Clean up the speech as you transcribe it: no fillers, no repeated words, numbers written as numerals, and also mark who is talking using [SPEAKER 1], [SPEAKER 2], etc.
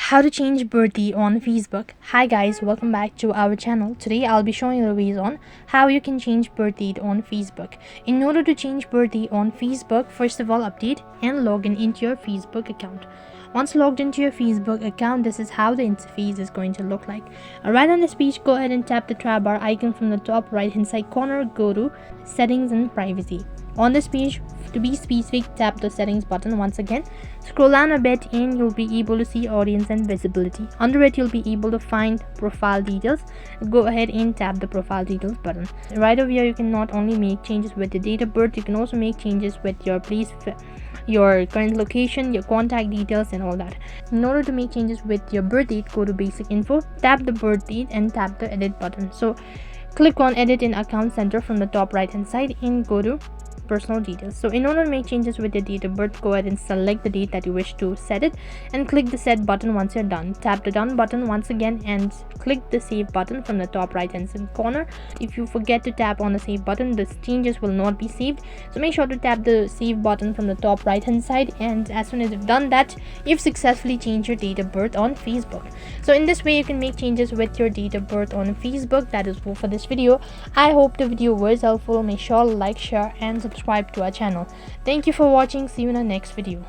[SPEAKER 1] How to change birthday on Facebook. Hi guys, welcome back to our channel. Today I'll be showing you the ways on how you can change birthday on Facebook. In order to change birthday on Facebook, first of all update and log into your Facebook account. Once logged into your Facebook account, this is how the interface is going to look like. Right on this page, go ahead and tap the tab bar icon from the top right hand side corner. Go to settings and privacy. On this page, to be specific, tap the settings button once again. Scroll down a bit and you'll be able to see audience and visibility. Under it, you'll be able to find profile details. Go ahead and tap the profile details button. Right over here, you can not only make changes with the date of birth, you can also make changes with your place, your current location, your contact details and all that. In order to make changes with your birth date, go to basic info, tap the birth date and tap the edit button. So click on edit in account center from the top right hand side and go to personal details. So in order to make changes with the date of birth, go ahead and select the date that you wish to set it and click the set button. Once you're done, tap the done button once again and click the save button from the top right hand corner. If you forget to tap on the save button, the changes will not be saved, so make sure to tap the save button from the top right hand side, and as soon as you've done that, you've successfully changed your date of birth on Facebook. So in this way you can make changes with your date of birth on Facebook. That is all for this video. I hope the video was helpful. Make sure to like, share and subscribe to our channel. Thank you for watching. See you in the next video.